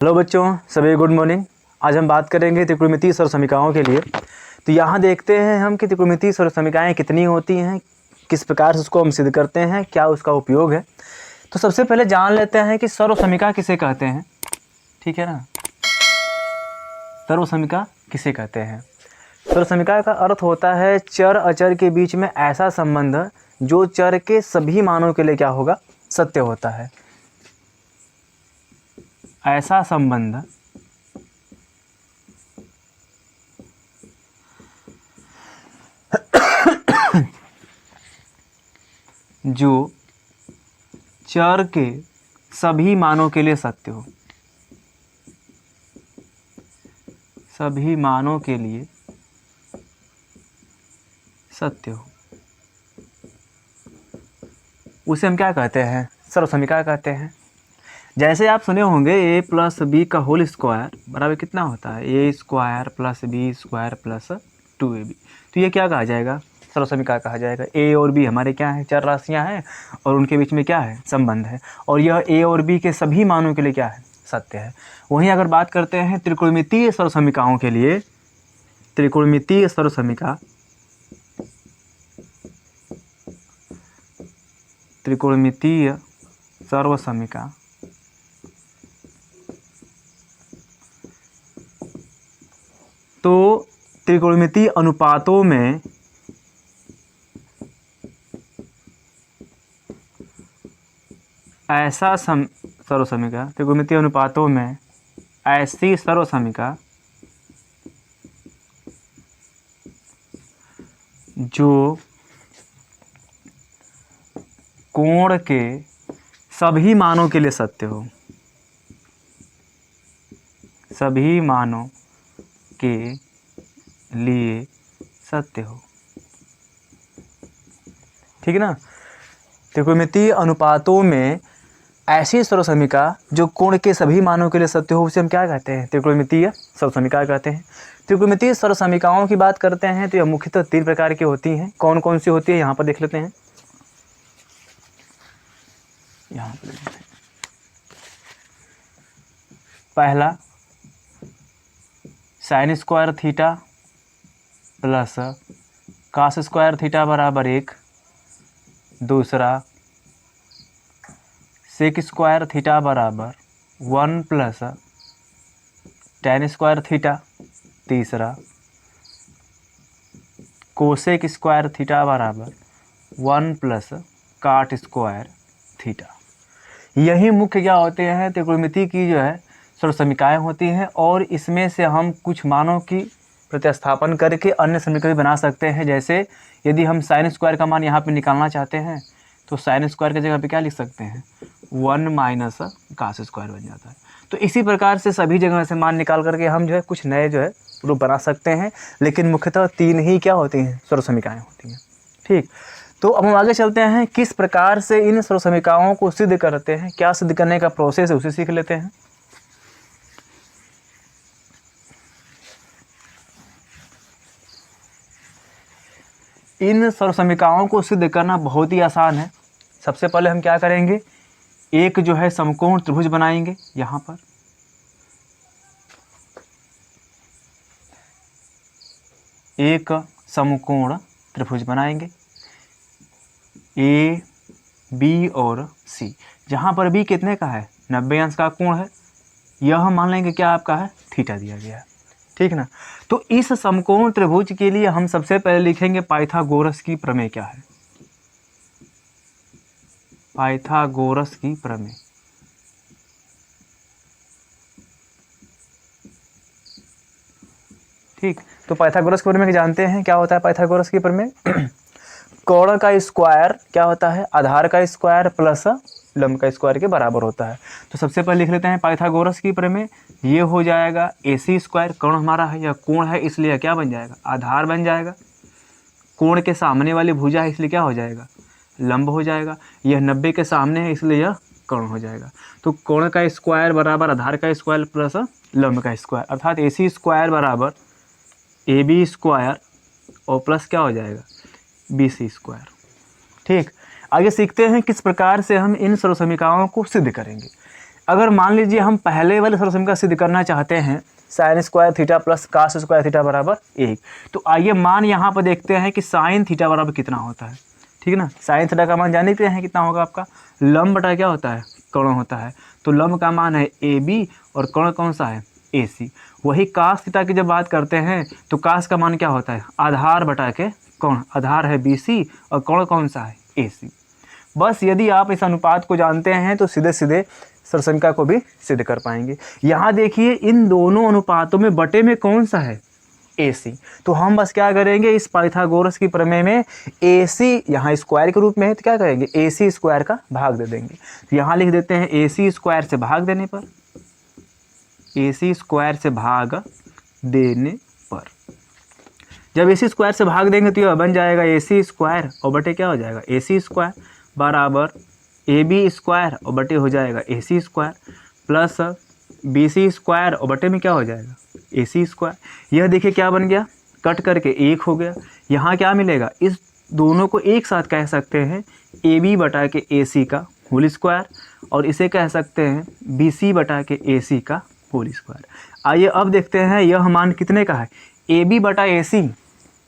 Hello बच्चों, सभी good morning. आज हम बात करेंगे त्रिकोणमितीय सर्वसमीकरणों के लिए। तो यहाँ देखते हैं हम कि त्रिकोणमितीय सर्वसमीकरणाएँ कितनी होती हैं, किस प्रकार से उसको हम सिद्ध करते हैं, क्या उसका उपयोग है। तो सबसे पहले जान लेते हैं कि सर्वसमीकरण किसे कहते हैं। ठीक है ना, सर्वसमीकरण किसे कहते हैं। सर्वसमीकरण का अर्थ होता है चर अचर के बीच में ऐसा संबंध जो चर के सभी मानों के लिए क्या होगा, सत्य होता है। ऐसा संबंध जो चर के सभी मानों के लिए सत्य हो, सभी मानों के लिए सत्य हो, उसे हम क्या कहते हैं, सर्वसमीकरण कहते हैं। जैसे आप सुने होंगे a प्लस बी का होल स्क्वायर बराबर कितना होता है, A square plus B square plus 2ab। तो ये क्या कहा जाएगा, सर्वसमीकरण कहा जाएगा। a और b हमारे क्या हैं, चर राशियां हैं और उनके बीच में क्या है, संबंध है। और यह a और b के सभी मानों के लिए क्या है, सत्य है। वहीं अगर बात करते हैं त्रिकोणमितीय सर्वसमीकरणों के लिए, त्रिकोणमितीय सर्वसमीकरण, त्रिकोणमितीय सर्वसमीकरण तो त्रिकोणमितीय अनुपातों में ऐसा सर्वसमीकरण, त्रिकोणमितीय अनुपातों में ऐसी सर्वसमीकरण जो कोण के सभी मानों के लिए सत्य हो, सभी मानों के लिए सत्य हो। ठीक है ना। त्रिकोणमितीय अनुपातों में ऐसी सर्वसमीकरण जो कोण के सभी मानों के लिए सत्य हो, उसे हम क्या कहते हैं, त्रिकोणमितीय सर्वसमीकरण कहते हैं। त्रिकोणमितीय सर्वसमीकरणों की बात करते हैं तो यह मुख्यतः 3 प्रकार की होती हैं। कौन कौन सी होती है यहाँ पर देख लेते हैं। यहाँ पर पहला sine square theta plus cos square theta बराबर 1। दूसरा सेक स्क्वायर थीटा बराबर 1 प्लस टेन स्क्वायर थीटा। तीसरा कोसेक स्क्वायर थीटा बराबर 1 प्लस काट स्क्वायर थीटा। यही मुख्य क्या होते हैं, त्रिकोणमिति की जो है सर्वसमीकरणें होती हैं। और इसमें से हम कुछ मानों की प्रतिस्थापन करके अन्य समीकरण बना सकते हैं। जैसे यदि हम साइन स्क्वायर का मान यहाँ पे निकालना चाहते हैं तो साइन स्क्वायर की जगह पे क्या लिख सकते हैं, 1 माइनस कास स्क्वायर बन जाता है। तो इसी प्रकार से सभी जगह से मान निकाल करके हम जो है कुछ नए जो है रूप बना सकते हैं। लेकिन मुख्यतः 3 ही क्या होती हैं, सर्वसमीकरणें होती हैं। ठीक, तो अब हम आगे चलते हैं किस प्रकार से इन सर्वसमीकरणों को सिद्ध करते हैं, क्या सिद्ध करने का प्रोसेस है उसे सीख लेते हैं। इन सर्वसमीकरणों को सिद्ध करना बहुत ही आसान है। सबसे पहले हम क्या करेंगे, एक जो है समकोण त्रिभुज बनाएंगे। यहाँ पर एक समकोण त्रिभुज बनाएंगे ए बी और सी, जहाँ पर बी कितने का है, 90 अंश का कोण है। यह मान लेंगे क्या आपका है, थीटा दिया गया है। ठीक ना। तो इस समकोण त्रिभुज के लिए हम सबसे पहले लिखेंगे पाइथागोरस की प्रमेय क्या है, पाइथागोरस की प्रमेय। ठीक, तो पाइथागोरस की प्रमेय जानते हैं क्या होता है पाइथागोरस की प्रमेय। कोण का स्क्वायर क्या होता है, आधार का स्क्वायर प्लस लंब का स्क्वायर के बराबर होता है। तो सबसे पहले लिख लेते हैं पाइथागोरस की प्रमेय। ये हो जाएगा ए सी स्क्वायर, कोण हमारा है या कोण है इसलिए क्या बन जाएगा, आधार बन जाएगा। कोण के सामने वाली भुजा है इसलिए क्या हो जाएगा, लंब हो जाएगा। यह 90 के सामने है इसलिए यह कोण हो जाएगा। तो कोण का स्क्वायर बराबर आधार का स्क्वायर प्लस लंब का स्क्वायर, अर्थात ए सी स्क्वायर बराबर ए बी स्क्वायर और प्लस क्या हो जाएगा, बी सी स्क्वायर। ठीक, आगे सीखते हैं किस प्रकार से हम इन सर्वसमीकरणों को सिद्ध करेंगे। अगर मान लीजिए हम पहले वाले सर्व समीकरण सिद्ध करना चाहते हैं sine square theta plus cos square theta बराबर 1, तो आइए मान यहाँ पर देखते हैं कि साइन थीटा बराबर कितना होता है। ठीक है ना, साइन थीटा का मान जानते हैं कितना होगा आपका, लंब बटा क्या होता है, कोण होता है। तो लंब का मान है AB और कोण कौन सा है, AC। वही कास थीटा की जब बात करते हैं तो कास का मान क्या होता है, आधार बटा के कोण, आधार है BC और कोण कौन सा है, AC। बस यदि आप इस अनुपात को जानते हैं तो सीधे सीधे सर्व समीकरण को भी सिद्ध कर पाएंगे। यहाँ देखिए इन दोनों अनुपातों में बटे में कौन सा है, AC। तो हम बस क्या करेंगे, इस पाइथागोरस की प्रमेय में AC यहाँ स्क्वायर के रूप में है तो क्या करेंगे, AC स्क्वायर का भाग दे देंगे। तो यहाँ लिख देते हैं AC स्क्वायर से भाग देने पर, AC स्क्वायर से भाग देने पर जब AC स्क्वायर से भाग देंगे तो यह बन जाएगा AC स्क्वायर और बटे क्या हो जाएगा, AC स्क्वायर बराबर AB स्क्वायर और बटे हो जाएगा AC square plus BC square और बटे में क्या हो जाएगा, AC स्क्वायर। यह देखिए क्या बन गया, कट करके 1 हो गया। यहाँ क्या मिलेगा, इस दोनों को एक साथ कह सकते हैं AB बटा के AC का होल स्क्वायर और इसे कह सकते हैं BC बटा के AC का होल स्क्वायर। आइए अब देखते हैं यह मान कितने का है, AB बटा AC,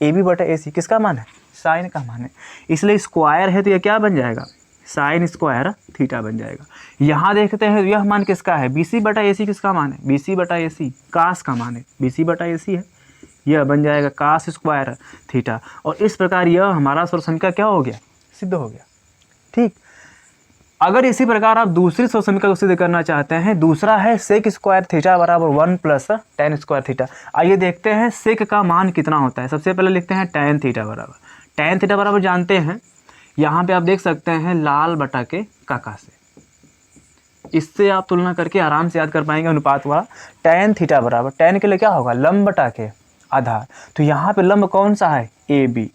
AB बटा AC किसका मान है, साइन का मान है, इसलिए स्क्वायर है तो यह क्या बन जाएगा, साइन स्क्वायर थीटा बन जाएगा। यहाँ देखते हैं यह मान किसका है, BC बटा AC किसका मान है, BC बटा AC कास का मान है, BC बटा AC है, यह बन जाएगा कास स्क्वायर थीटा। और इस प्रकार यह हमारा सर्व समीकरण क्या हो गया, सिद्ध हो गया। ठीक, अगर इसी प्रकार आप दूसरी सर्व समीकरण को सिद्ध करना चाहते हैं, दूसरा है सेक स्क्वायर थीटा बराबर 1 प्लस टेन स्क्वायर थीटा। आइए देखते हैं सेक का मान कितना होता है। सबसे पहले लिखते हैं टेन थीटा बराबर, टेन थीटा बराबर जानते हैं, यहाँ पे आप देख सकते हैं लाल बटा के काका से, इससे आप तुलना करके आराम से याद कर पाएंगे अनुपात वाला। टेन थीटा बराबर, टेन के लिए क्या होगा, लंब बटा के आधार। तो यहाँ पे लंब कौन सा है, AB,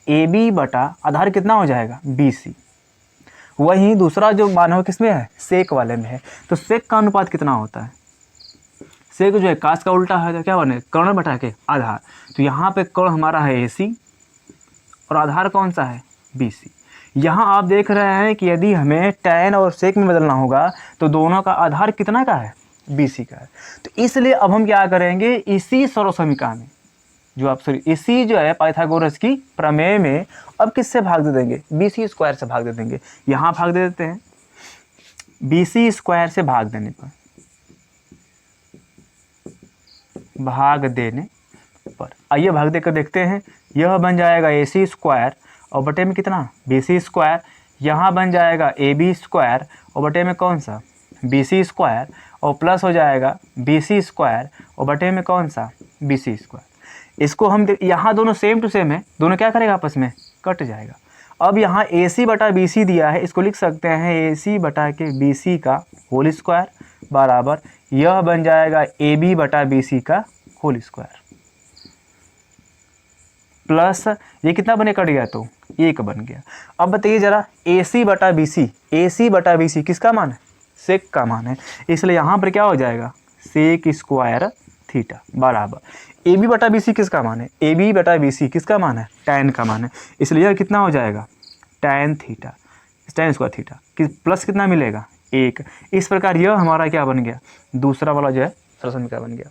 AB बटा आधार कितना हो जाएगा, BC। वहीं दूसरा जो मान हो किसमें है, सेक वाले में है। तो सेक का अनुपात कितना होता है, सेक जो है कास का उल्टा है, क्या बने, कोण बटा के आधार। तो यहाँ पे कोण हमारा है AC और आधार कौन सा है, BC। यहाँ आप देख रहे हैं कि यदि हमें टैन और सेक में बदलना होगा तो दोनों का आधार कितना का है, BC का है। तो इसलिए अब हम क्या करेंगे, इसी सर्व समीकरण में जो आप इसी जो है पाइथागोरस की प्रमेय में अब किससे भाग दे देंगे, BC स्क्वायर से भाग दे देंगे। यहाँ भाग दे देते हैं BC स्क्वायर से भाग देने पर, भाग देने पर आइए भाग देकर देखते हैं। यह बन जाएगा AC स्क्वायर और बटे में कितना, BC स्क्वायर। यहाँ बन जाएगा AB स्क्वायर और बटे में कौन सा, BC स्क्वायर और प्लस हो जाएगा BC स्क्वायर और बटे में कौन सा, BC स्क्वायर। इसको हम यहाँ दोनों सेम टू सेम है, दोनों क्या करेगा आपस में कट जाएगा। अब यहाँ AC बटा BC दिया है, इसको लिख सकते हैं AC बटा के BC का होल स्क्वायर बराबर यह बन जाएगा AB बटा BC का होल स्क्वायर प्लस ये कितना बने, कट गया तो 1 बन गया। अब बताइए जरा AC बटा BC, AC बटा BC किसका मान है, सेक का मान है, इसलिए यहाँ पर क्या हो जाएगा, सेक स्क्वायर थीटा बराबर AB बटा BC किसका मान है, AB बटा BC किसका मान है, टैन का मान है, इसलिए यह कितना हो जाएगा, tan theta, tan square theta plus कितना मिलेगा, 1। इस प्रकार यह हमारा क्या बन गया, दूसरा वाला जो है सर्व समीकरण बन गया।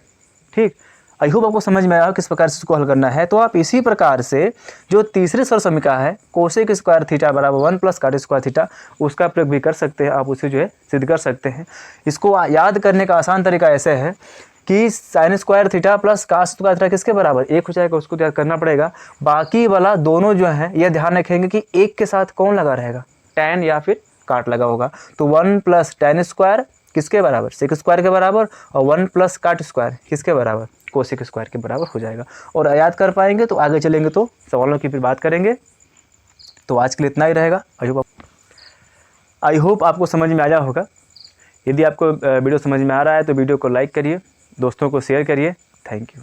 ठीक, आई होप आपको समझ में आया किस प्रकार से इसको हल करना है। तो आप इसी प्रकार से जो तीसरी सर्व समीकरण है कोसेक स्क्वायर थीटा बराबर 1 प्लस काट स्क्वायर थीटा, उसका प्रयोग भी कर सकते हैं, आप उसे जो है सिद्ध कर सकते हैं। इसको याद करने का आसान तरीका ऐसे है कि sine square theta plus cos square theta किसके बराबर, 1 हो जाएगा, उसको याद करना पड़ेगा। बाकी वाला दोनों जो है यह ध्यान रखेंगे कि एक के साथ कौन लगा रहेगा, टैन या फिर काट लगा होगा। तो 1 प्लस टैन स्क्वायर किसके बराबर, सेक स्क्वायर के बराबर, और 1 प्लस काट स्क्वायर किसके बराबर, कोसेक स्क्वायर के बराबर हो जाएगा। और याद कर पाएंगे तो आगे चलेंगे तो सवालों की फिर बात करेंगे। तो आज के लिए इतना ही रहेगा। आई होप आपको समझ में आया होगा। यदि आपको वीडियो समझ में आ रहा है तो वीडियो को लाइक करिए, दोस्तों को शेयर करिए। Thank you.